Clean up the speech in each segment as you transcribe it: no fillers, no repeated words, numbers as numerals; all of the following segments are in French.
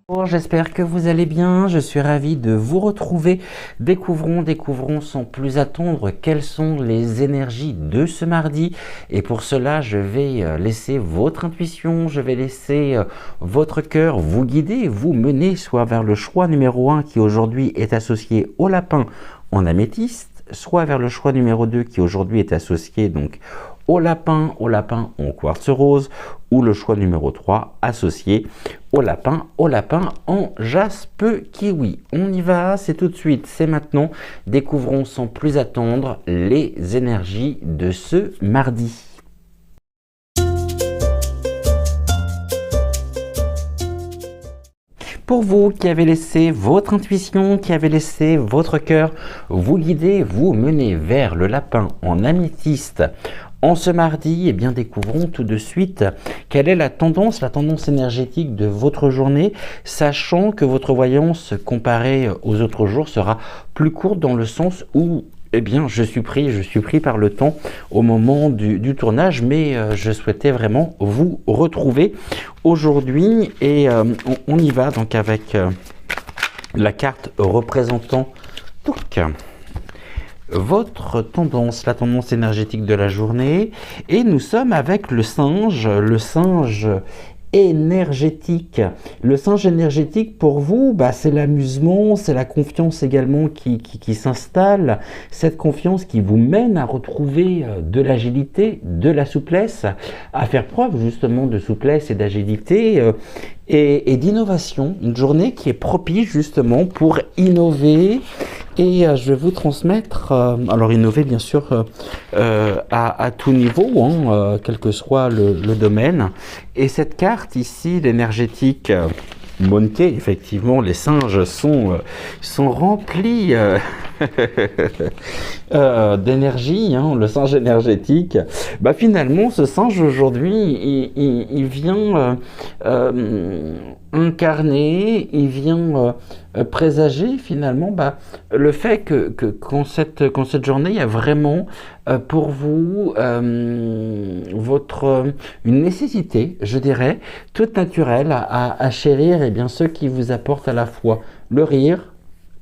Bonjour, j'espère que vous allez bien, je suis ravi de vous retrouver. Découvrons sans plus attendre quelles sont les énergies de ce mardi. Et pour cela, je vais laisser votre intuition, je vais laisser votre cœur vous guider, vous mener soit vers le choix numéro 1 qui aujourd'hui est associé au lapin en améthyste, soit vers le choix numéro 2 qui aujourd'hui est associé donc au lapin en quartz rose, ou le choix numéro 3 associé au lapin en jaspe kiwi. On y va, c'est tout de suite, c'est maintenant. Découvrons sans plus attendre les énergies de ce mardi. Pour vous qui avez laissé votre intuition, qui avez laissé votre cœur vous guider, vous mener vers le lapin en améthyste, en ce mardi, eh bien, découvrons tout de suite quelle est la tendance énergétique de votre journée, sachant que votre voyance comparée aux autres jours sera plus courte dans le sens où eh bien, je suis pris par le temps au moment du tournage, mais je souhaitais vraiment vous retrouver aujourd'hui et on y va donc avec la carte représentant votre tendance, la tendance énergétique de la journée, et nous sommes avec le singe énergétique. Le singe énergétique pour vous, c'est l'amusement, c'est la confiance également qui s'installe, cette confiance qui vous mène à retrouver de l'agilité, de la souplesse, à faire preuve justement de souplesse et d'agilité et d'innovation. Une journée qui est propice justement pour innover. Et je vais vous transmettre, alors innover bien sûr à tout niveau, quel que soit le domaine. Et cette carte ici, l'énergétique Monkey, effectivement, les singes sont remplis d'énergie, le singe énergétique. Finalement, ce singe aujourd'hui, il vient incarner, il vient présager finalement le fait que qu'en cette journée, il y a vraiment pour vous une nécessité, je dirais, toute naturelle à chérir ceux qui vous apportent à la fois le rire,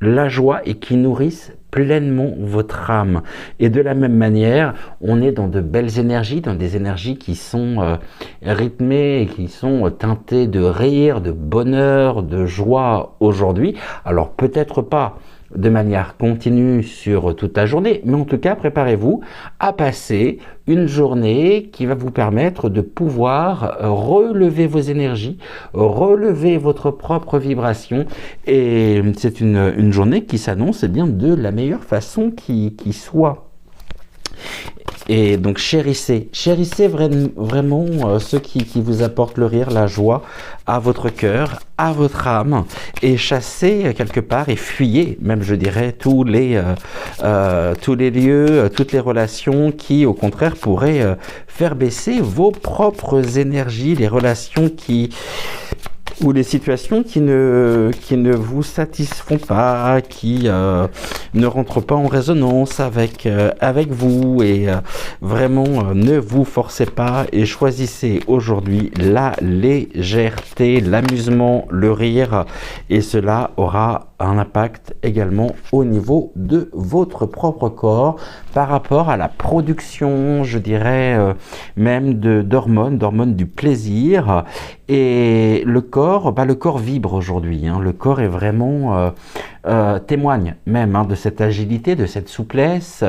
la joie et qui nourrissent pleinement votre âme. Et de la même manière, on est dans de belles énergies, dans des énergies qui sont rythmées et qui sont teintées de rire, de bonheur, de joie aujourd'hui. Alors peut-être pas de manière continue sur toute la journée, mais en tout cas, préparez-vous à passer une journée qui va vous permettre de pouvoir relever vos énergies, relever votre propre vibration, et c'est une journée qui s'annonce de la meilleure façon qui soit. Et donc chérissez vraiment ceux qui vous apportent le rire, la joie à votre cœur, à votre âme, et chassez quelque part et fuyez même, je dirais, tous les lieux, toutes les relations qui au contraire pourraient faire baisser vos propres énergies, les relations ou les situations qui ne vous satisfont pas, qui ne rentrent pas en résonance avec vous, et vraiment ne vous forcez pas et choisissez aujourd'hui la légèreté, l'amusement, le rire, et cela aura un impact également au niveau de votre propre corps par rapport à la production, je dirais, même d'hormones du plaisir. Et le corps vibre aujourd'hui, le corps est vraiment témoigne même de cette agilité, de cette souplesse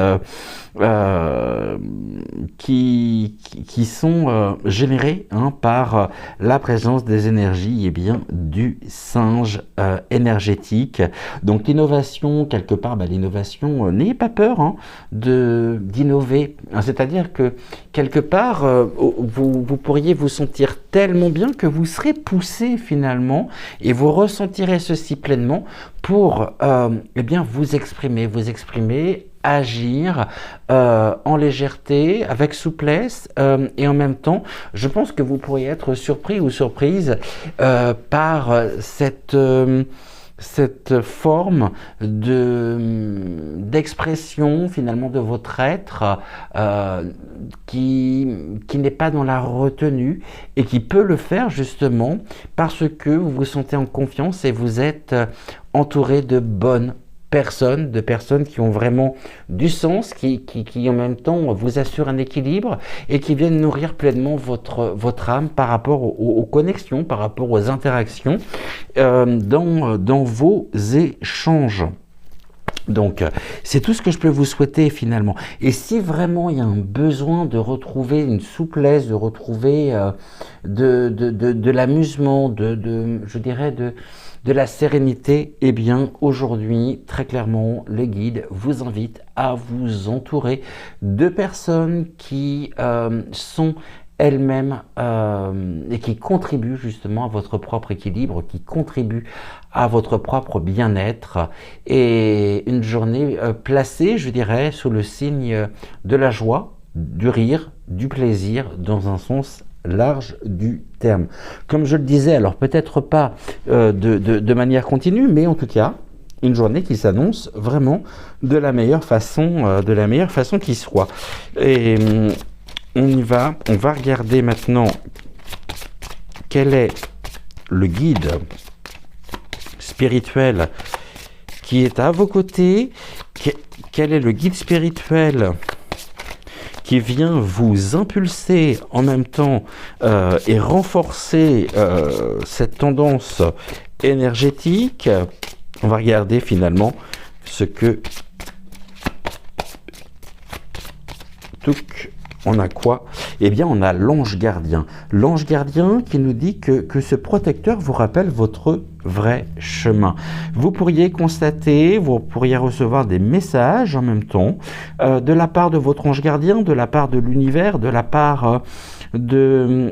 qui sont générées par la présence des énergies du singe énergétique. Donc l'innovation, quelque part, l'innovation, n'ayez pas peur d'innover. C'est-à-dire que quelque part, vous pourriez vous sentir tellement bien que vous serez poussé finalement, et vous ressentirez ceci pleinement pour vous exprimer, agir en légèreté, avec souplesse, et en même temps, je pense que vous pourriez être surpris ou surprise par cette forme d'expression finalement de votre être qui n'est pas dans la retenue et qui peut le faire justement parce que vous vous sentez en confiance et vous êtes entouré de bonnes personnes, de personnes qui ont vraiment du sens, qui en même temps vous assurent un équilibre et qui viennent nourrir pleinement votre âme par rapport aux connexions, par rapport aux interactions dans vos échanges. Donc, c'est tout ce que je peux vous souhaiter finalement. Et si vraiment il y a un besoin de retrouver une souplesse, de retrouver de l'amusement, je dirais de la sérénité, eh bien aujourd'hui, très clairement, le guide vous invite à vous entourer de personnes qui sont elles-mêmes et qui contribuent justement à votre propre équilibre, qui contribuent à votre propre bien-être et une journée placée, je dirais, sous le signe de la joie, du rire, du plaisir, dans un sens large du terme. Comme je le disais, alors peut-être pas de manière continue, mais en tout cas, une journée qui s'annonce vraiment de la meilleure façon qui soit. Et on y va, on va regarder maintenant quel est le guide spirituel qui est à vos côtés, quel est le guide spirituel qui vient vous impulser en même temps et renforcer cette tendance énergétique. On va regarder finalement ce que on a quoi? Eh bien, on a l'ange gardien. L'ange gardien qui nous dit que ce protecteur vous rappelle votre vrai chemin. Vous pourriez constater, vous pourriez recevoir des messages en même temps de la part de votre ange gardien, de la part de l'univers, de la part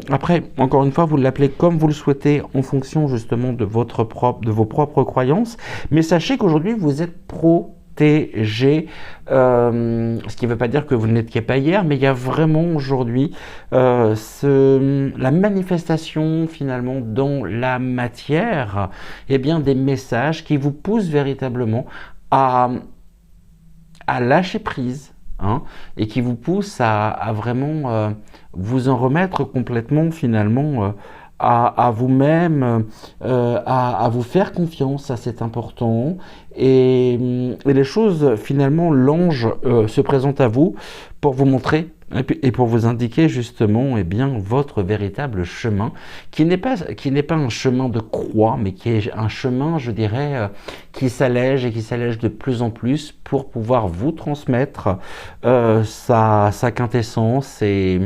Après, encore une fois, vous l'appelez comme vous le souhaitez en fonction justement de vos propres croyances. Mais sachez qu'aujourd'hui, vous êtes protégé, ce qui ne veut pas dire que vous n'étiez pas hier, mais il y a vraiment aujourd'hui la manifestation finalement dans la matière, eh bien des messages qui vous poussent véritablement à lâcher prise, hein, et qui vous poussent à vraiment vous en remettre complètement finalement à vous-même, à vous faire confiance, ça c'est important. Et les choses, finalement, l'ange se présente à vous pour vous montrer et pour vous indiquer justement eh bien, votre véritable chemin, qui n'est pas un chemin de croix, mais qui est un chemin, je dirais, qui s'allège et qui s'allège de plus en plus pour pouvoir vous transmettre sa quintessence et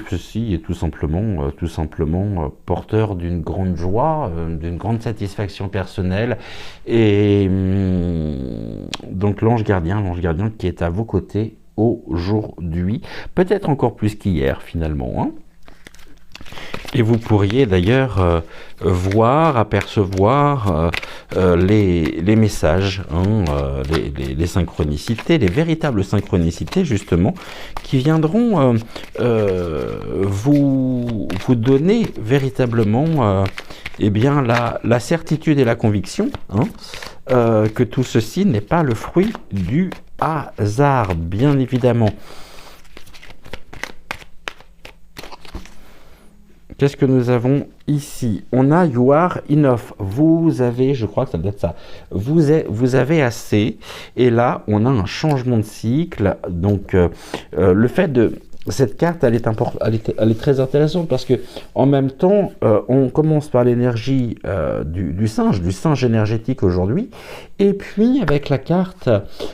ceci est tout simplement porteur d'une grande joie, d'une grande satisfaction personnelle. Et donc l'ange gardien qui est à vos côtés aujourd'hui, peut-être encore plus qu'hier finalement, hein. Et vous pourriez d'ailleurs apercevoir les messages, hein, les synchronicités, les véritables synchronicités justement, qui viendront vous donner véritablement eh bien, la certitude et la conviction, hein, que tout ceci n'est pas le fruit du hasard, bien évidemment. Qu'est-ce que nous avons ici? On a You are enough. Vous avez, je crois que ça doit être ça. Vous avez assez. Et là, on a un changement de cycle. Donc, le fait de cette carte, elle est très intéressante parce que en même temps, on commence par l'énergie du singe énergétique aujourd'hui. Et puis, avec la carte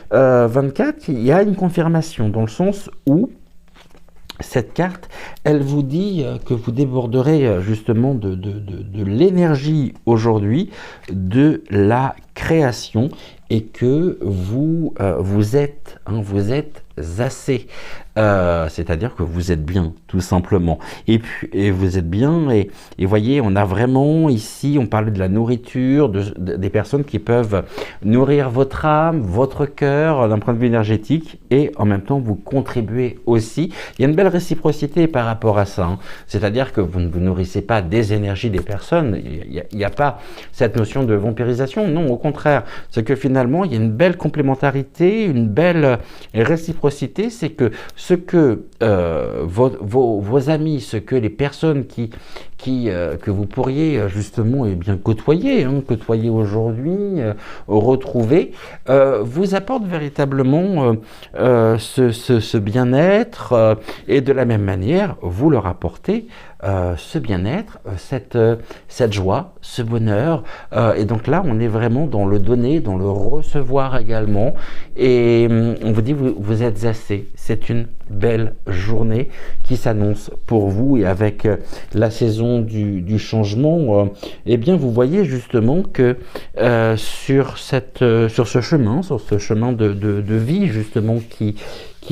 24, il y a une confirmation dans le sens où cette carte, elle vous dit que vous déborderez justement de l'énergie aujourd'hui, de la création, et que vous êtes assez. C'est-à-dire que vous êtes bien, tout simplement. Et puis, et vous êtes bien, et voyez, on a vraiment ici, on parle de la nourriture, des personnes qui peuvent nourrir votre âme, votre cœur, d'un point de vue énergétique, et en même temps, vous contribuez aussi. Il y a une belle réciprocité par rapport à ça. Hein. C'est-à-dire que vous ne vous nourrissez pas des énergies des personnes. Il n'y a pas cette notion de vampirisation. Non, au contraire. C'est que finalement, il y a une belle complémentarité, une belle réciprocité. C'est que ce que vos amis, ce que les personnes que vous pourriez justement côtoyer, côtoyer aujourd'hui, retrouver, vous apportent véritablement ce bien-être et de la même manière, vous leur apportez ce bien-être, cette joie, ce bonheur. Et donc là, on est vraiment dans le donner, dans le recevoir également. Et on vous dit, vous êtes assez. C'est une belle journée qui s'annonce pour vous. Et avec la saison du changement, eh bien, vous voyez justement que sur ce chemin de vie justement qui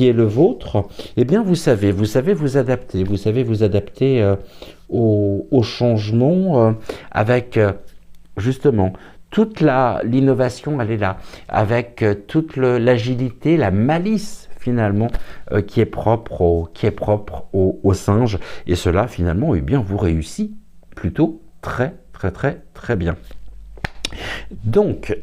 est le vôtre, eh bien vous savez vous adapter, au changement avec justement toute l'innovation, elle est là, avec toute l'agilité, la malice finalement qui est propre au singe, et cela finalement eh bien vous réussit plutôt très bien. Donc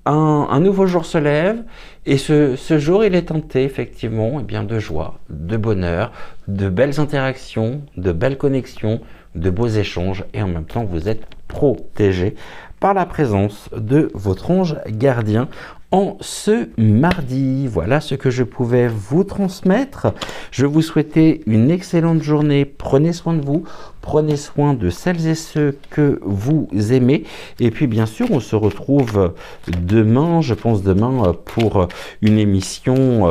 un nouveau jour se lève, et ce jour il est teinté effectivement eh bien, de joie, de bonheur, de belles interactions, de belles connexions, de beaux échanges, et en même temps vous êtes protégé par la présence de votre ange gardien en ce mardi. Voilà ce que je pouvais vous transmettre. Je vous souhaitais une excellente journée. Prenez soin de vous, prenez soin de celles et ceux que vous aimez. Et puis bien sûr, on se retrouve demain, je pense demain, pour une émission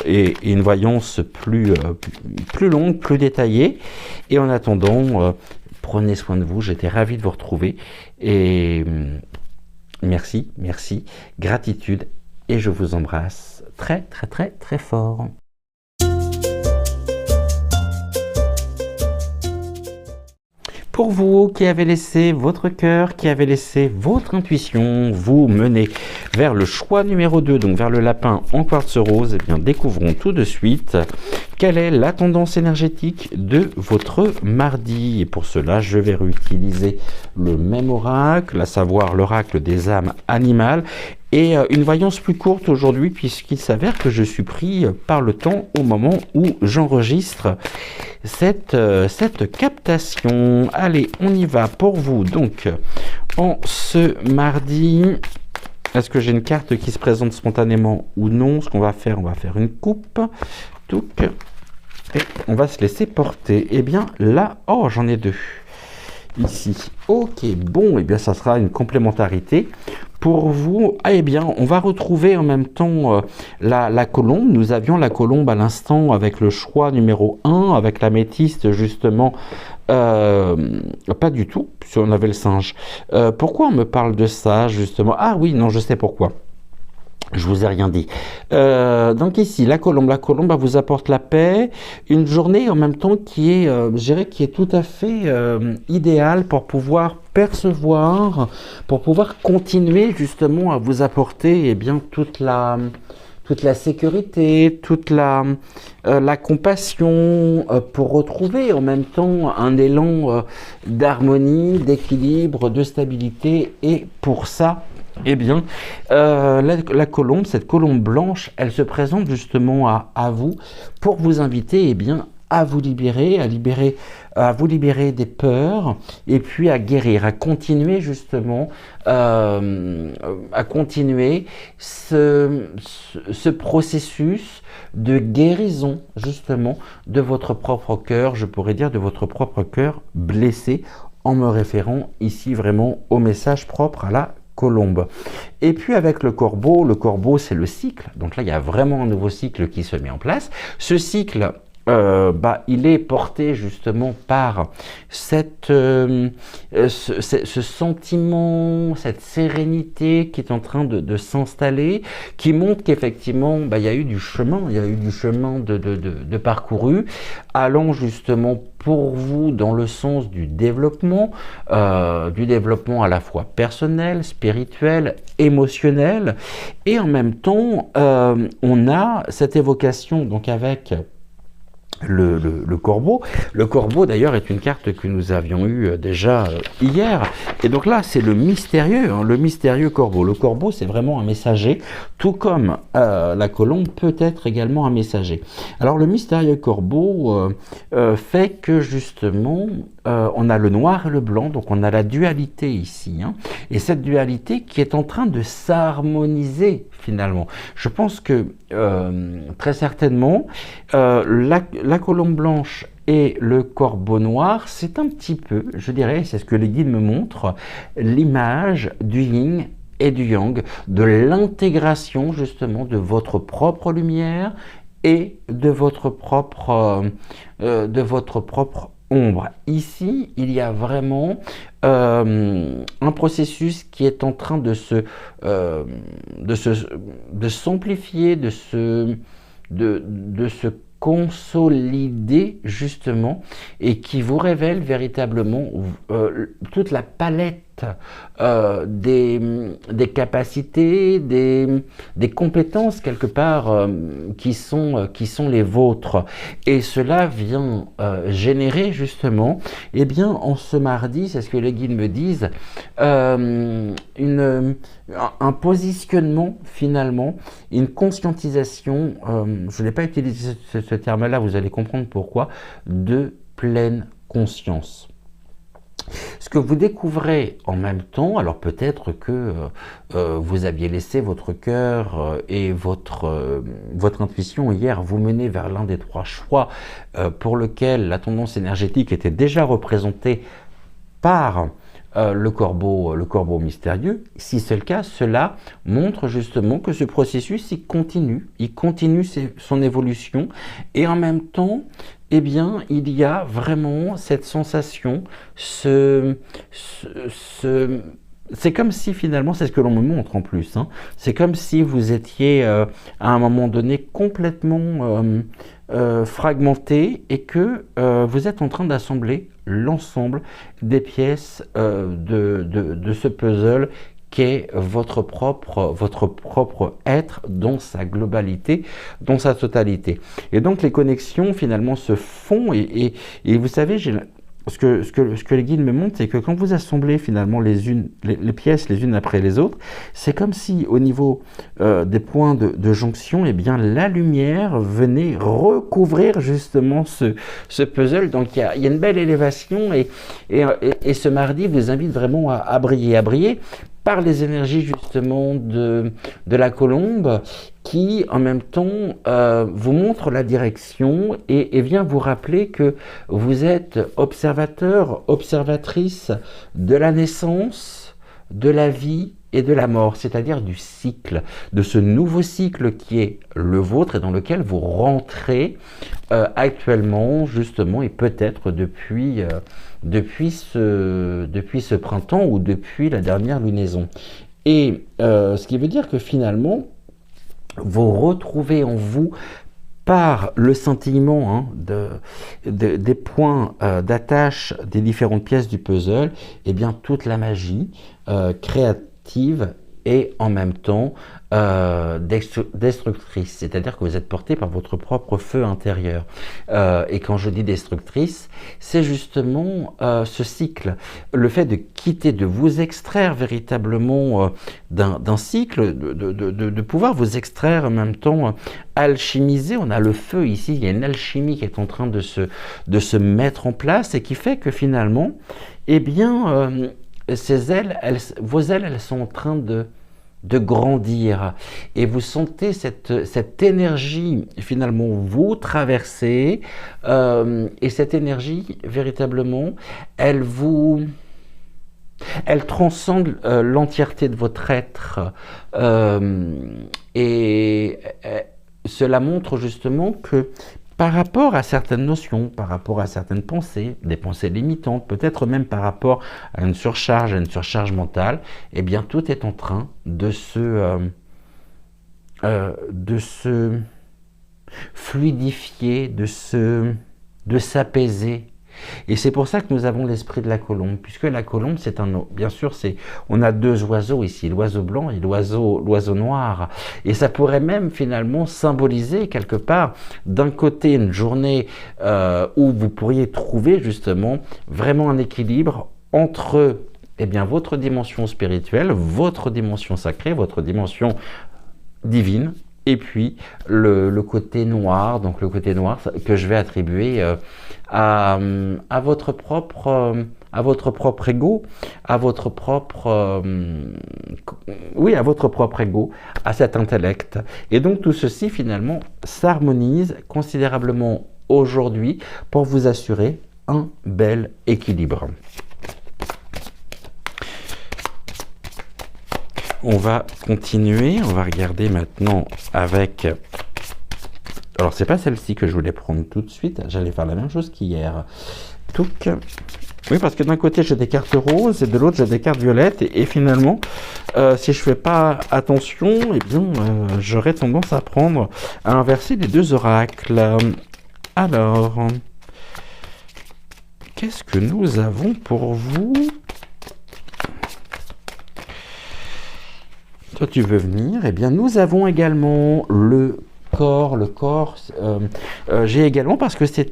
et une voyance plus longue, plus détaillée. Et en attendant, prenez soin de vous. J'étais ravi de vous retrouver. Et merci, gratitude, et je vous embrasse très fort. Pour vous qui avez laissé votre cœur, qui avez laissé votre intuition vous mener vers le choix numéro 2, donc vers le lapin en quartz rose, eh bien découvrons tout de suite quelle est la tendance énergétique de votre mardi. Et pour cela, je vais réutiliser le même oracle, à savoir l'oracle des âmes animales, et une voyance plus courte aujourd'hui, puisqu'il s'avère que je suis pris par le temps au moment où j'enregistre cette captation. Allez, on y va pour vous. Donc, en ce mardi, est-ce que j'ai une carte qui se présente spontanément ou non? Ce qu'on va faire, on va faire une coupe. Touc, et on va se laisser porter. Eh bien, là, oh, j'en ai deux. Ici. Ok, bon, eh bien, ça sera une complémentarité. Pour vous, eh bien, on va retrouver en même temps la colombe. Nous avions la colombe à l'instant avec le choix numéro 1, avec l'améthyste justement. Pas du tout, si on avait le singe. Pourquoi on me parle de ça justement? Ah oui, non, je sais pourquoi. Je vous ai rien dit. Donc ici, la colombe vous apporte la paix, une journée en même temps qui est, je dirais, qui est tout à fait idéale pour pouvoir percevoir, pour pouvoir continuer justement à vous apporter eh bien toute la sécurité, toute la compassion, pour retrouver en même temps un élan d'harmonie, d'équilibre, de stabilité. Et pour ça, eh bien, la colombe, cette colombe blanche, elle se présente justement à vous pour vous inviter eh bien, à vous libérer, à vous libérer des peurs, et puis à guérir, à continuer justement, à continuer ce processus de guérison justement de votre propre cœur, je pourrais dire de votre propre cœur blessé, en me référant ici vraiment au message propre à la colombe. Et puis avec le corbeau c'est le cycle. Donc là, il y a vraiment un nouveau cycle qui se met en place. Ce cycle, il est porté justement par ce sentiment, cette sérénité qui est en train de s'installer, qui montre qu'effectivement, il y a eu du chemin, de parcouru, allant justement pour vous dans le sens du développement à la fois personnel, spirituel, émotionnel, et en même temps, on a cette évocation donc avec le corbeau. Le corbeau d'ailleurs est une carte que nous avions eue déjà hier, et donc là c'est le mystérieux, le mystérieux corbeau. Le corbeau c'est vraiment un messager, tout comme la colombe peut être également un messager. Alors le mystérieux corbeau fait que justement on a le noir et le blanc, donc on a la dualité ici, et cette dualité qui est en train de s'harmoniser finalement. Je pense que très certainement la colombe blanche et le corbeau noir, c'est un petit peu, je dirais, c'est ce que les guides me montrent, l'image du yin et du yang, de l'intégration justement de votre propre lumière et de votre propre ombre. Ici, il y a vraiment un processus qui est en train de s'amplifier, de se consolider justement, et qui vous révèle véritablement toute la palette des capacités, des compétences quelque part qui sont les vôtres. Et cela vient générer justement, en ce mardi, c'est ce que les guides me disent, un positionnement finalement, une conscientisation, je n'ai pas utilisé ce terme-là, vous allez comprendre pourquoi, de pleine conscience. Ce que vous découvrez en même temps, alors peut-être que vous aviez laissé votre cœur et votre intuition hier vous mener vers l'un des trois choix pour lequel la tendance énergétique était déjà représentée par le corbeau mystérieux. Si c'est le cas, cela montre justement que ce processus il continue son évolution, et en même temps, il y a vraiment cette sensation, c'est comme si finalement, c'est ce que l'on me montre en plus, c'est comme si vous étiez à un moment donné complètement fragmenté, et que vous êtes en train d'assembler l'ensemble des pièces de ce puzzle qu'est votre propre être dans sa globalité, dans sa totalité. Et donc les connexions finalement se font, et vous savez, ce que les guides me montrent, c'est que quand vous assemblez finalement les pièces les unes après les autres, c'est comme si au niveau des points de jonction, la lumière venait recouvrir justement ce puzzle. Donc il y a une belle élévation, et ce mardi vous invite vraiment à briller par les énergies justement de la colombe, qui en même temps vous montre la direction et vient vous rappeler que vous êtes observateur, observatrice de la naissance, de la vie et de la mort, c'est-à-dire du cycle, de ce nouveau cycle qui est le vôtre et dans lequel vous rentrez actuellement justement, et peut-être depuis ce printemps ou depuis la dernière lunaison. Et ce qui veut dire que finalement, vous retrouvez en vous, par le scintillement des points d'attache des différentes pièces du puzzle, toute la magie créative et en même temps destructrice, c'est-à-dire que vous êtes porté par votre propre feu intérieur. Et quand je dis destructrice, c'est justement ce cycle, le fait de quitter, de vous extraire véritablement d'un cycle, de pouvoir vous extraire en même temps, alchimiser. On a le feu ici, il y a une alchimie qui est en train de se mettre en place, et qui fait que finalement, vos ailes, elles sont en train de grandir, et vous sentez cette énergie finalement vous traverser, et cette énergie véritablement, elle transcende l'entièreté de votre être, et cela montre justement que par rapport à certaines notions, par rapport à certaines pensées, des pensées limitantes, peut-être même par rapport à une surcharge mentale, eh bien tout est en train de se fluidifier, de s'apaiser. Et c'est pour ça que nous avons l'esprit de la colombe, puisque la colombe, c'est bien sûr, on a deux oiseaux ici, l'oiseau blanc et l'oiseau noir. Et ça pourrait même finalement symboliser quelque part, d'un côté, une journée où vous pourriez trouver justement vraiment un équilibre entre eh bien, votre dimension spirituelle, votre dimension sacrée, votre dimension divine, et puis le côté noir, donc le côté noir que je vais attribuer à votre propre ego, à votre propre oui, à votre propre ego, à cet intellect. Et donc tout ceci finalement s'harmonise considérablement aujourd'hui pour vous assurer un bel équilibre. On va continuer, on va regarder maintenant avec... Alors, c'est pas celle-ci que je voulais prendre tout de suite, j'allais faire la même chose qu'hier. Touc. Oui, parce que d'un côté, j'ai des cartes roses et de l'autre, j'ai des cartes violettes. Et finalement, si je fais pas attention, eh bien, j'aurais tendance à inverser les deux oracles. Alors, qu'est-ce que nous avons pour vous ? Toi, tu veux venir? Eh bien, nous avons également le corps. J'ai également, parce que c'est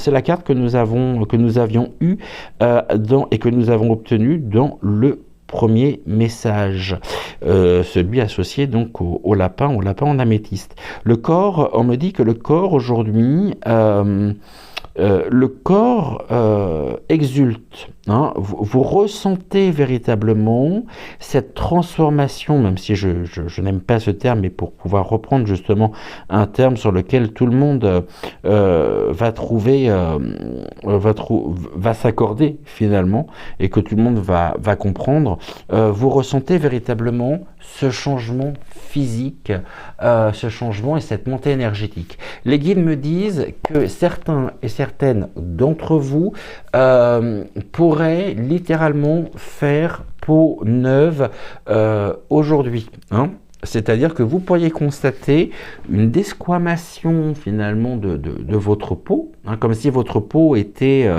la carte que nous avions eue et que nous avons obtenue dans le premier message, celui associé donc au lapin en améthyste. Le corps, on me dit que le corps aujourd'hui, le corps exulte. Hein, vous ressentez véritablement cette transformation, même si je n'aime pas ce terme, mais pour pouvoir reprendre justement un terme sur lequel tout le monde va s'accorder finalement, et que tout le monde va comprendre, vous ressentez véritablement ce changement physique, ce changement et cette montée énergétique. Les guides me disent que certains et certaines d'entre vous pourraient littéralement faire peau neuve aujourd'hui. Hein. C'est-à-dire que vous pourriez constater une desquamation finalement de votre peau, hein, comme si votre peau était...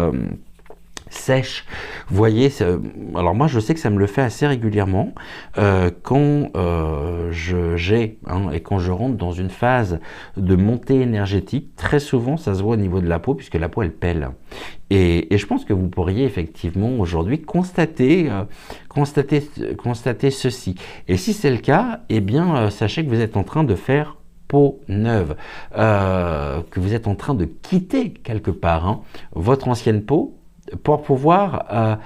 sèche. Vous voyez, alors moi je sais que ça me le fait assez régulièrement quand et quand je rentre dans une phase de montée énergétique. Très souvent ça se voit au niveau de la peau, puisque la peau elle pèle. Et je pense que vous pourriez effectivement aujourd'hui constater ceci. Et si c'est le cas, eh bien sachez que vous êtes en train de faire peau neuve, que vous êtes en train de quitter quelque part votre ancienne peau, pour pouvoir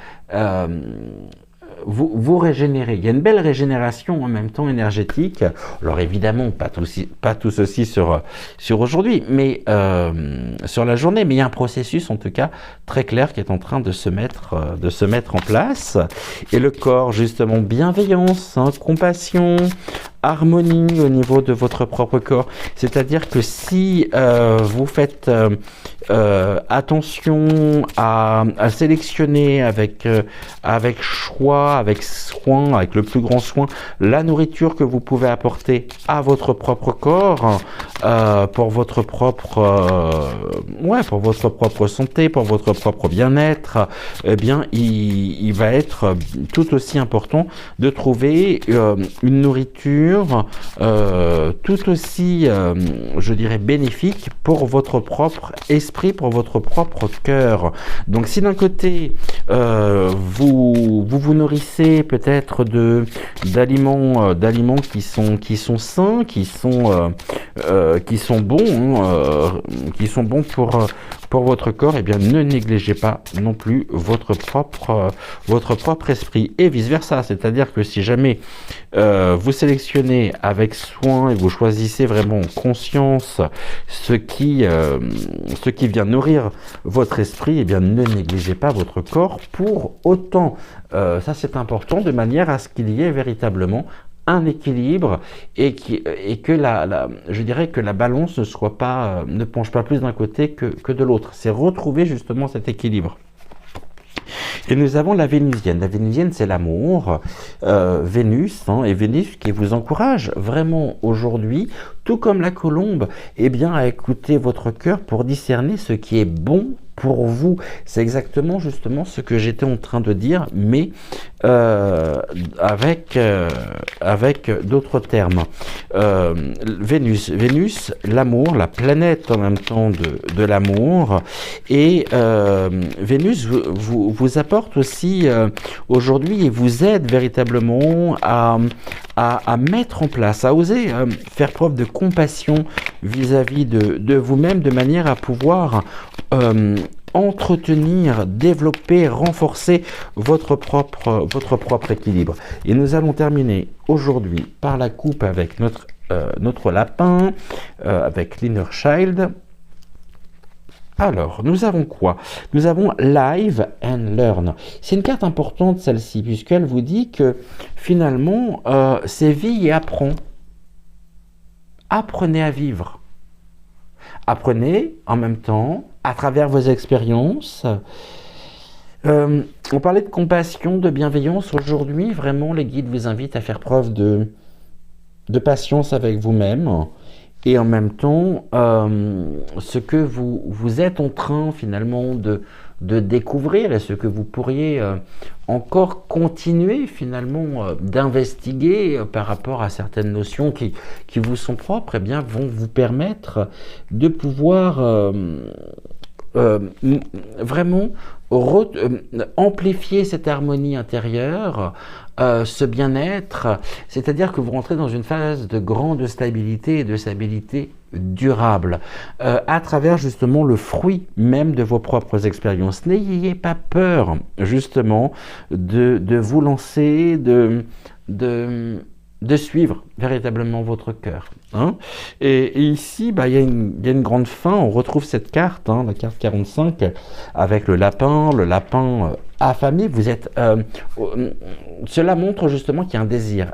vous régénérer. Il y a une belle régénération en même temps énergétique. Alors évidemment, pas tout ceci sur aujourd'hui, mais sur la journée. Mais il y a un processus en tout cas très clair qui est en train de se mettre en place. Et le corps, justement, bienveillance, compassion, harmonie au niveau de votre propre corps. C'est-à-dire que si vous faites attention à sélectionner avec choix, avec soin, avec le plus grand soin, la nourriture que vous pouvez apporter à votre propre corps, pour votre propre santé, pour votre propre bien-être, eh bien, il va être tout aussi important de trouver une nourriture tout aussi, je dirais, bénéfique pour votre propre esprit, pour votre propre cœur. Donc, si d'un côté, vous nourrissez peut-être d'aliments qui sont sains, qui sont bons pour votre corps, eh bien ne négligez pas non plus votre propre esprit, et vice versa. C'est-à-dire que si jamais vous sélectionnez avec soin et vous choisissez vraiment en conscience ce qui vient nourrir votre esprit, eh bien ne négligez pas votre corps pour autant. Ça c'est important, de manière à ce qu'il y ait véritablement un équilibre et que je dirais que la balance ne soit pas, ne penche pas plus d'un côté que de l'autre. C'est retrouver justement cet équilibre. Et nous avons la vénusienne. La vénusienne, c'est l'amour, Vénus, hein, et Vénus qui vous encourage vraiment aujourd'hui, tout comme la colombe, eh bien, à écouter votre cœur pour discerner ce qui est bon pour vous. C'est exactement justement ce que j'étais en train de dire, mais avec d'autres termes. Vénus, l'amour, la planète en même temps de l'amour, et Vénus vous apporte aussi aujourd'hui et vous aide véritablement à mettre en place, à oser faire preuve de compassion vis-à-vis de vous-même, de manière à pouvoir entretenir, développer, renforcer votre propre équilibre. Et nous allons terminer aujourd'hui par la coupe avec notre lapin, avec l'Inner Child. Alors, nous avons quoi? Nous avons Live and Learn. C'est une carte importante, celle-ci, puisqu'elle vous dit que finalement, c'est vie et apprend. Apprenez à vivre. Apprenez en même temps, à travers vos expériences. On parlait de compassion, de bienveillance. Aujourd'hui, vraiment, les guides vous invitent à faire preuve de patience avec vous-même. Et en même temps, ce que vous êtes en train finalement de découvrir et ce que vous pourriez encore continuer finalement d'investiguer par rapport à certaines notions qui vous sont propres, eh bien, vont vous permettre de pouvoir vraiment amplifier cette harmonie intérieure, ce bien-être, c'est-à-dire que vous rentrez dans une phase de grande stabilité et de stabilité durable, à travers justement le fruit même de vos propres expériences. N'ayez pas peur justement de vous lancer, de suivre véritablement votre cœur. Hein. Et ici, il y a une grande fin, on retrouve cette carte, hein, la carte 45, avec le lapin affamé. Vous êtes, cela montre justement qu'il y a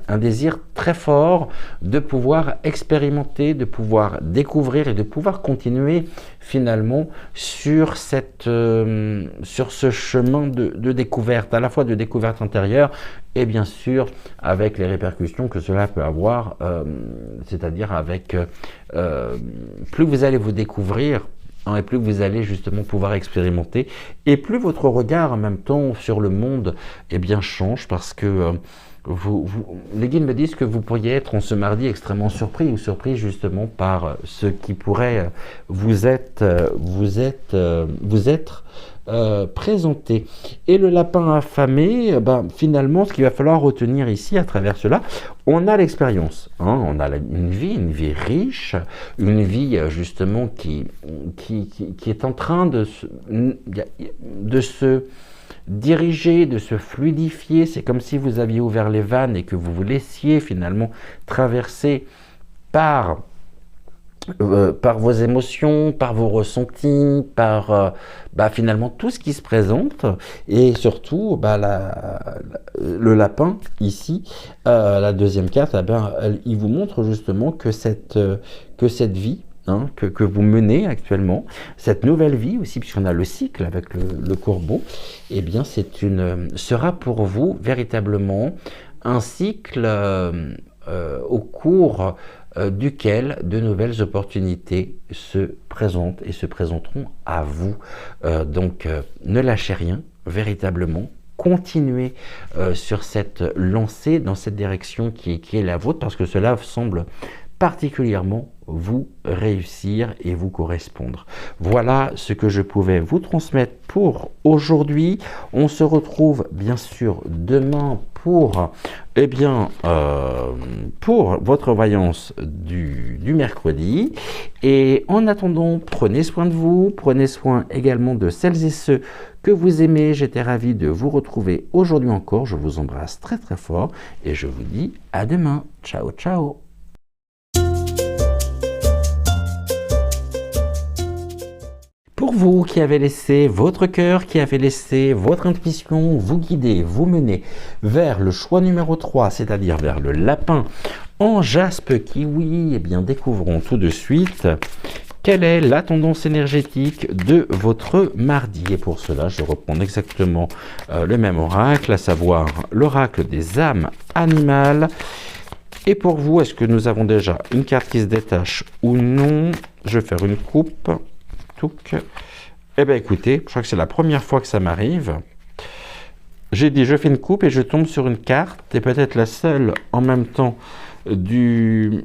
un désir très fort de pouvoir expérimenter, de pouvoir découvrir et de pouvoir continuer finalement sur ce chemin de découverte, à la fois de découverte intérieure et bien sûr avec les répercussions que cela peut avoir, c'est-à-dire avec plus vous allez vous découvrir, et plus vous allez justement pouvoir expérimenter, et plus votre regard en même temps sur le monde change, parce que les guides me disent que vous pourriez être en ce mardi extrêmement surpris ou surpris justement par ce qui pourrait vous être présenté. Et le lapin affamé, finalement, ce qu'il va falloir retenir ici à travers cela, on a l'expérience, hein, on a une vie riche, une vie justement qui est en train de se diriger, de se fluidifier. C'est comme si vous aviez ouvert les vannes et que vous vous laissiez finalement traverser par vos émotions, par vos ressentis, par finalement tout ce qui se présente, et surtout le lapin ici, la deuxième carte, il vous montre justement que cette vie, hein, que vous menez actuellement, cette nouvelle vie aussi, puisqu'on a le cycle avec le corbeau, eh bien sera pour vous véritablement un cycle au cours duquel de nouvelles opportunités se présentent et se présenteront à vous. Donc ne lâchez rien, véritablement. Continuez sur cette lancée, dans cette direction qui est la vôtre, parce que cela semble particulièrement vous réussir et vous correspondre. Voilà ce que je pouvais vous transmettre pour aujourd'hui. On se retrouve bien sûr demain pour votre voyance du mercredi. Et en attendant, prenez soin de vous, prenez soin également de celles et ceux que vous aimez. J'étais ravi de vous retrouver aujourd'hui encore. Je vous embrasse très très fort et je vous dis à demain. Ciao, ciao. pour vous qui avez laissé votre cœur, qui avez laissé votre intuition vous guider, vous mener vers le choix numéro 3, c'est-à-dire vers le lapin en jaspe kiwi, eh bien découvrons tout de suite quelle est la tendance énergétique de votre mardi. Et pour cela, je reprends exactement le même oracle, à savoir l'oracle des âmes animales. Et pour vous, est-ce que nous avons déjà une carte qui se détache ou non? Je vais faire une coupe. Touc. Eh bien écoutez, je crois que c'est la première fois que ça m'arrive. J'ai dit je fais une coupe et je tombe sur une carte, et peut-être la seule en même temps du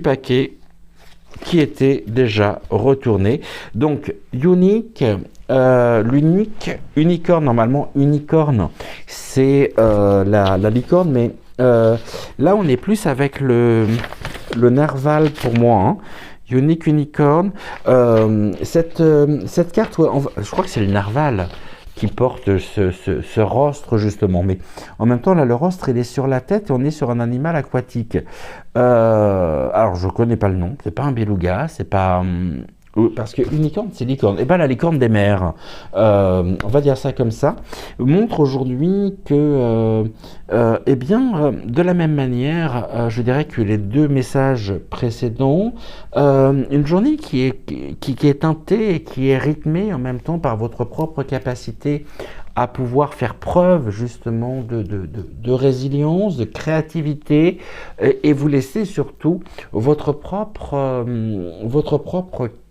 paquet qui était déjà retourné. Donc unique, l'unique, unicorne, normalement unicorne, c'est la licorne, mais là on est plus avec le narval pour moi, hein. Unique unicorne, cette carte, ouais, je crois que c'est le narval qui porte ce rostre justement, mais en même temps là le rostre il est sur la tête et on est sur un animal aquatique. Alors je connais pas le nom, c'est pas un beluga, c'est pas parce que unicorne c'est licorne, et ben la licorne des mers, on va dire ça comme ça, montre aujourd'hui que eh bien de la même manière, je dirais que les deux messages précédents, une journée qui est teintée et qui est rythmée en même temps par votre propre capacité à pouvoir faire preuve justement de résilience, de créativité, et vous laisser surtout votre propre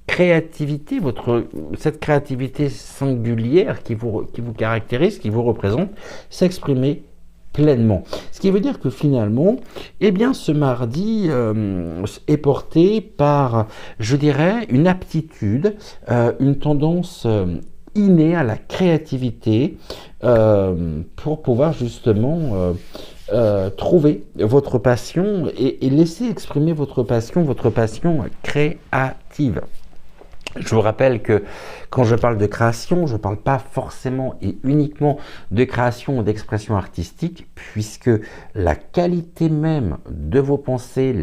créativité, cette créativité singulière qui vous caractérise, qui vous représente, s'exprimer pleinement. Ce qui veut dire que finalement, eh bien, ce mardi est porté par, je dirais, une aptitude, une tendance innée à la créativité pour pouvoir justement trouver votre passion et laisser exprimer votre passion créative. Je vous rappelle que quand je parle de création, je ne parle pas forcément et uniquement de création ou d'expression artistique, puisque la qualité même de vos pensées,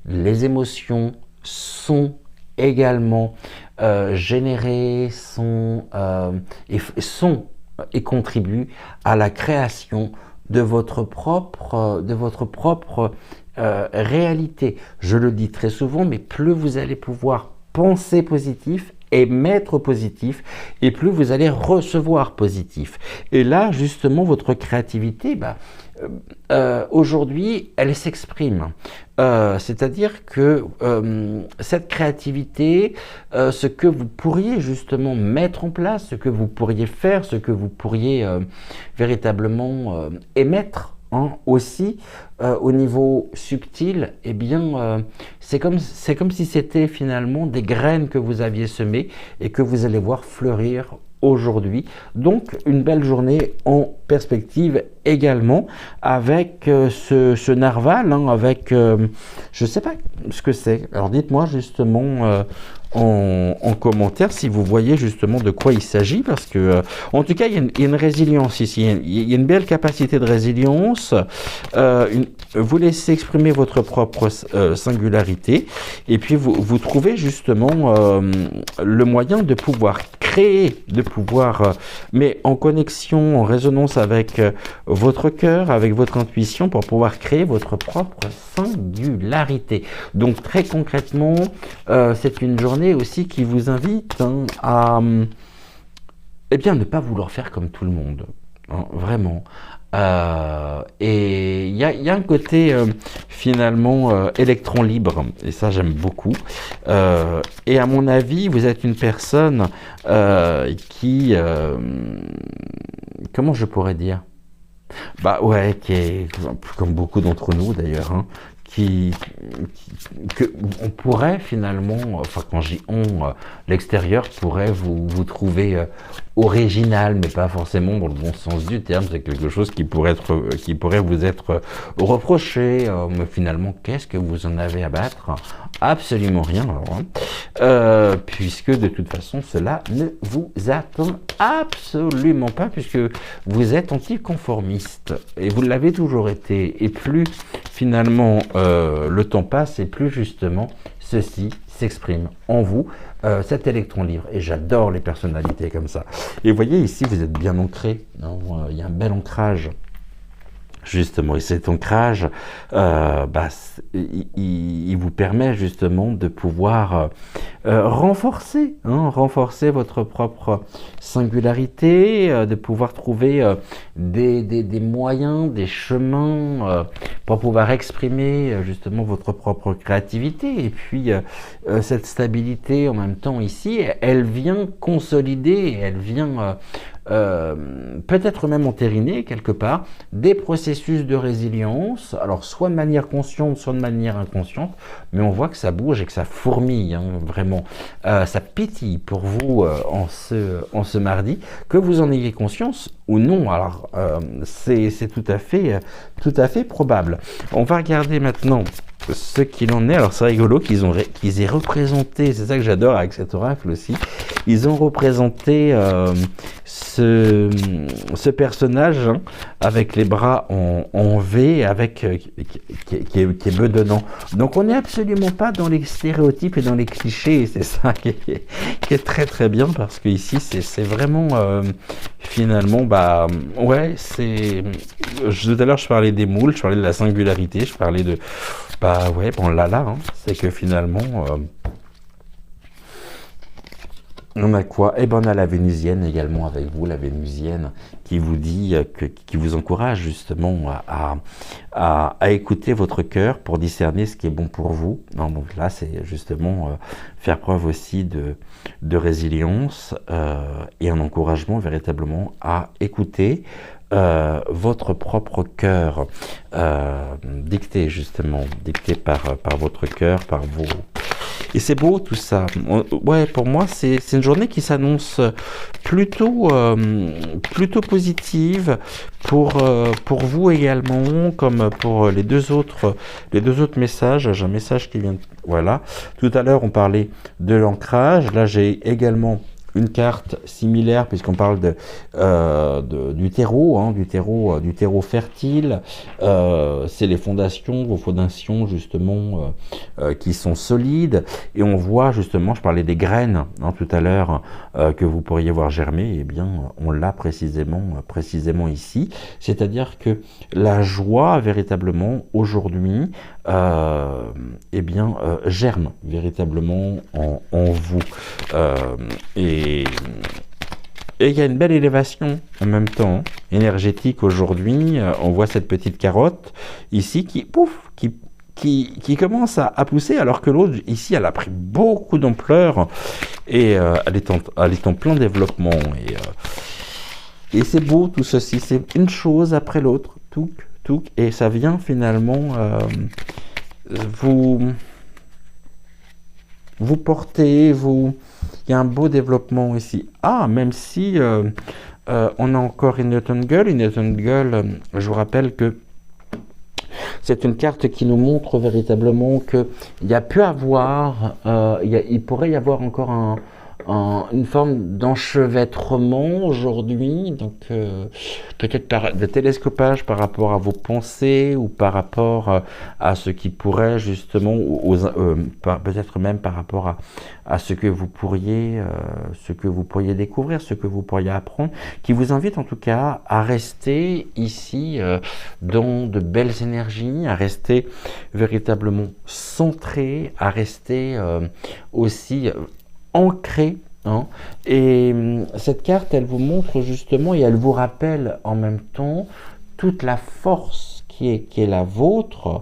les émotions sont également générées, et contribuent à la création de votre propre réalité. Je le dis très souvent, mais plus vous allez pouvoir penser positif, émettre positif, et plus vous allez recevoir positif. Et là, justement, votre créativité, aujourd'hui, elle s'exprime. C'est-à-dire que cette créativité, ce que vous pourriez justement mettre en place, ce que vous pourriez faire, ce que vous pourriez véritablement émettre, aussi au niveau subtil, eh bien, c'est comme si c'était finalement des graines que vous aviez semées et que vous allez voir fleurir aujourd'hui. Donc, une belle journée en perspective également avec ce narval, avec, je ne sais pas ce que c'est. Alors, dites-moi justement en commentaire si vous voyez justement de quoi il s'agit, parce que en tout cas il y a une résilience ici, il y a une belle capacité de résilience, vous laissez exprimer votre propre singularité, et puis vous trouvez justement le moyen de pouvoir créer, mais en connexion, en résonance avec votre cœur, avec votre intuition, pour pouvoir créer votre propre singularité. Donc très concrètement, c'est une journée aussi qui vous invite à eh bien, ne pas vouloir faire comme tout le monde, vraiment. Et il y a un côté finalement électron libre, et ça j'aime beaucoup. Et à mon avis, vous êtes une personne qui, comment je pourrais dire, qui est comme beaucoup d'entre nous d'ailleurs, que on pourrait finalement, enfin quand j'y l'extérieur pourrait vous trouver original, mais pas forcément dans le bon sens du terme. C'est quelque chose qui pourrait vous être reproché, mais finalement qu'est-ce que vous en avez à battre? Absolument rien, alors, puisque de toute façon cela ne vous atteint absolument pas, puisque vous êtes anticonformiste et vous l'avez toujours été, et plus finalement le temps passe et plus justement ceci s'exprime en vous, cet électron libre. Et j'adore les personnalités comme ça. Et vous voyez, ici, vous êtes bien ancré. Hein, il y a un bel ancrage. Justement, et cet ancrage, il vous permet justement de pouvoir renforcer votre propre singularité, de pouvoir trouver des moyens, des chemins pour pouvoir exprimer justement votre propre créativité. Et puis, cette stabilité en même temps ici, elle vient consolider, elle vient peut-être même entériner quelque part des processus de résilience, alors soit de manière consciente, soit de manière inconsciente, mais on voit que ça bouge et que ça fourmille, hein, vraiment. Ça pétille pour vous en ce mardi, que vous en ayez conscience ou non. Alors, c'est tout à fait probable. On va regarder maintenant ce qu'il en est. Alors c'est rigolo qu'ils aient représenté, c'est ça que j'adore avec cet oracle aussi, ils ont représenté ce personnage hein, avec les bras en V, avec qui est bedonnant. Donc on n'est absolument pas dans les stéréotypes et dans les clichés, c'est ça qui est très très bien, parce que ici c'est vraiment finalement, ouais, tout à l'heure je parlais des moules, je parlais de la singularité, je parlais de ouais, bon là, hein, c'est que finalement, on a quoi? Eh ben on a la Vénusienne également avec vous, la Vénusienne qui vous dit, qui vous encourage justement à écouter votre cœur pour discerner ce qui est bon pour vous. Non, donc là, c'est justement faire preuve aussi de résilience et un encouragement véritablement à écouter votre propre cœur, dicté par votre cœur, par vos... Et c'est beau tout ça. Ouais, pour moi, c'est une journée qui s'annonce plutôt positive pour vous également, comme pour les deux autres messages. J'ai un message qui vient. Voilà. Tout à l'heure, on parlait de l'ancrage. Là, j'ai également une carte similaire puisqu'on parle du terreau, hein, du terreau fertile. C'est les fondations, vos fondations justement qui sont solides, et on voit justement, je parlais des graines hein, tout à l'heure que vous pourriez voir germer, et bien on l'a précisément ici, c'est-à-dire que la joie véritablement aujourd'hui germe véritablement en vous et il y a une belle élévation en même temps énergétique aujourd'hui. On voit cette petite carotte ici qui commence à pousser, alors que l'autre ici elle a pris beaucoup d'ampleur et elle est en plein développement, et c'est beau tout ceci, c'est une chose après l'autre, tout, et ça vient finalement vous porter, il y a un beau développement ici. Même si on a encore une Newton-Gull, je vous rappelle que c'est une carte qui nous montre véritablement qu'il y a pu avoir, il pourrait y avoir encore une forme d'enchevêtrement aujourd'hui, donc peut-être de télescopage par rapport à vos pensées ou par rapport à ce qui pourrait justement, peut-être même par rapport à ce que vous pourriez découvrir, ce que vous pourriez apprendre, qui vous invite en tout cas à rester ici dans de belles énergies, à rester véritablement centré, à rester aussi ancré. Hein. Et cette carte, elle vous montre justement, et elle vous rappelle en même temps toute la force qui est la vôtre,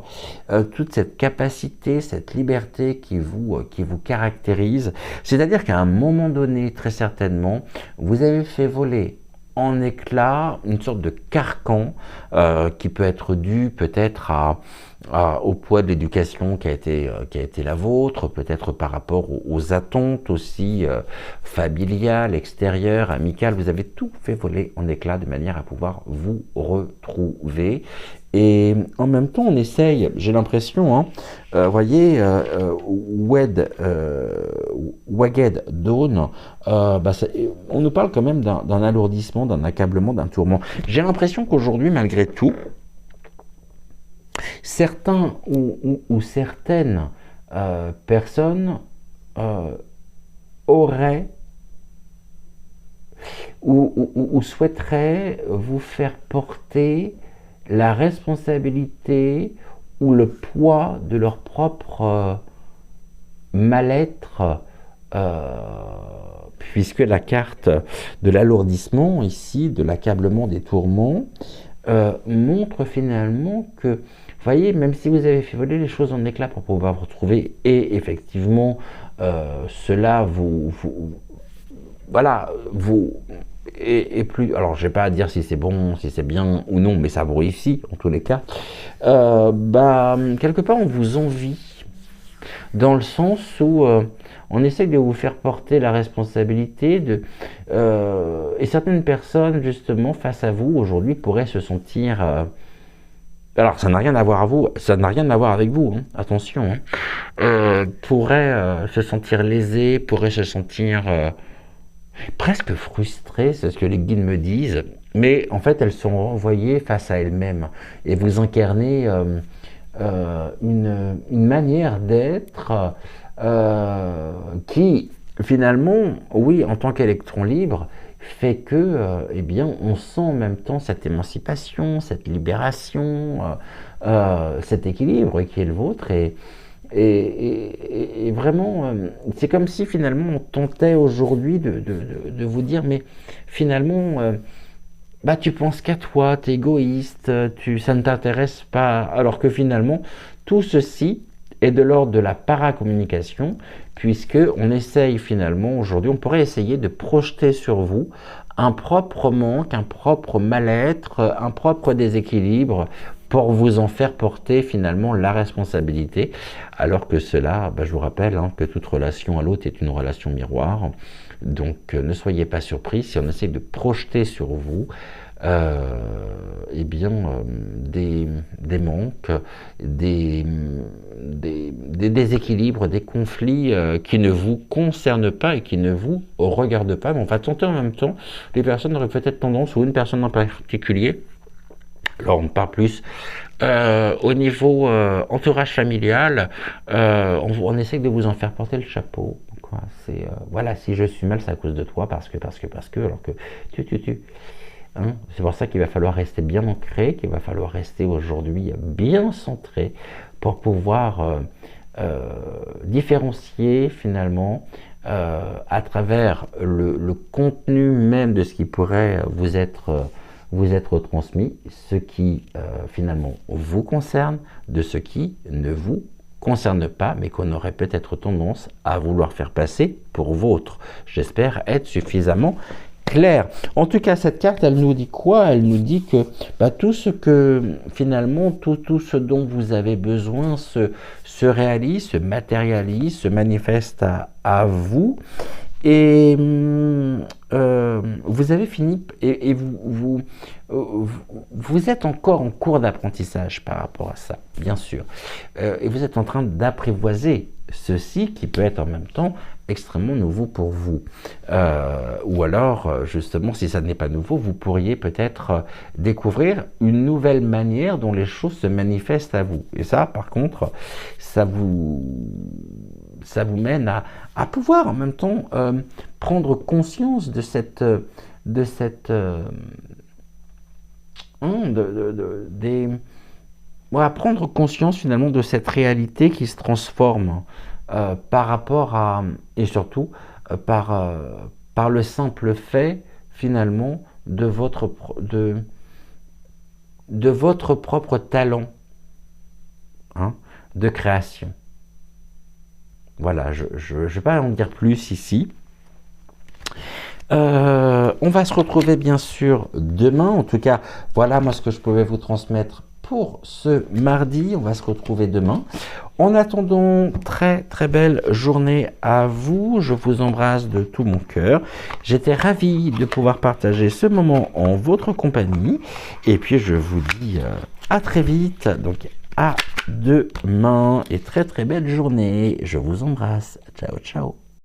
toute cette capacité, cette liberté qui vous caractérise. C'est-à-dire qu'à un moment donné, très certainement, vous avez fait voler en éclats une sorte de carcan qui peut être dû peut-être au poids de l'éducation qui a été la vôtre, peut-être par rapport aux attentes aussi familiales, extérieures, amicales. Vous avez tout fait voler en éclats de manière à pouvoir vous retrouver. Et en même temps, on essaye, j'ai l'impression, voyez, Wagged Dawn, on nous parle quand même d'un alourdissement, d'un accablement, d'un tourment. J'ai l'impression qu'aujourd'hui, malgré tout, certains ou certaines personnes aurait ou souhaiterait vous faire porter la responsabilité ou le poids de leur propre mal-être, puisque la carte de l'alourdissement ici, de l'accablement des tourments, montre finalement que, vous voyez, même si vous avez fait voler les choses en éclats pour pouvoir vous retrouver, et effectivement, cela voilà, et plus, alors je vais pas dire si c'est bon, si c'est bien ou non, mais ça vous réussit en tous les cas, quelque part on vous envie, dans le sens où on essaie de vous faire porter la responsabilité et certaines personnes justement face à vous aujourd'hui pourraient se sentir alors ça n'a rien à voir avec vous, hein, attention, hein, pourraient se sentir lésées, pourraient se sentir presque frustrées, c'est ce que les guides me disent, mais en fait elles sont renvoyées face à elles-mêmes et vous incarnez une manière d'être qui finalement, oui, en tant qu'électron libre, fait que, eh bien, on sent en même temps cette émancipation, cette libération, cet équilibre qui est le vôtre, et vraiment, c'est comme si finalement on tentait aujourd'hui de vous dire, mais finalement, tu penses qu'à toi, t'es égoïste, ça ne t'intéresse pas, alors que finalement, tout ceci est de l'ordre de la paracommunication, puisque on essaye finalement, aujourd'hui, on pourrait essayer de projeter sur vous un propre manque, un propre mal-être, un propre déséquilibre, pour vous en faire porter finalement la responsabilité, alors que cela, je vous rappelle que toute relation à l'autre est une relation miroir, donc ne soyez pas surpris si on essaie de projeter sur vous des manques, des déséquilibres, des conflits qui ne vous concernent pas et qui ne vous regardent pas, mais on va tenter en même temps. Les personnes auraient peut-être tendance, ou une personne en particulier, alors on parle plus au niveau entourage familial, on essaie de vous en faire porter le chapeau. C'est voilà, si je suis mal, c'est à cause de toi, parce que, alors que hein, c'est pour ça qu'il va falloir rester bien ancré, qu'il va falloir rester aujourd'hui bien centré pour pouvoir différencier finalement à travers le contenu même de ce qui pourrait vous être transmis, ce qui finalement vous concerne, de ce qui ne vous concerne pas, mais qu'on aurait peut-être tendance à vouloir faire passer pour vôtre. J'espère être suffisamment clair. En tout cas, cette carte, elle nous dit quoi? Elle nous dit que tout ce que finalement, tout ce dont vous avez besoin se réalise, se matérialise, se manifeste à vous. Et vous avez fini, et vous êtes encore en cours d'apprentissage par rapport à ça, bien sûr. Et vous êtes en train d'apprivoiser ceci qui peut être en même temps extrêmement nouveau pour vous. Ou alors, justement, si ça n'est pas nouveau, vous pourriez peut-être découvrir une nouvelle manière dont les choses se manifestent à vous. Et ça, par contre, ça vous mène à pouvoir en même temps prendre conscience de prendre conscience finalement de cette réalité qui se transforme par rapport à, et surtout par le simple fait finalement de votre propre talent de création. Voilà, je ne vais pas en dire plus ici. On va se retrouver bien sûr demain. En tout cas, voilà moi ce que je pouvais vous transmettre pour ce mardi. On va se retrouver demain. En attendant, très très belle journée à vous. Je vous embrasse de tout mon cœur. J'étais ravi de pouvoir partager ce moment en votre compagnie. Et puis je vous dis à très vite. Donc à demain et très très belle journée. Je vous embrasse. Ciao ciao.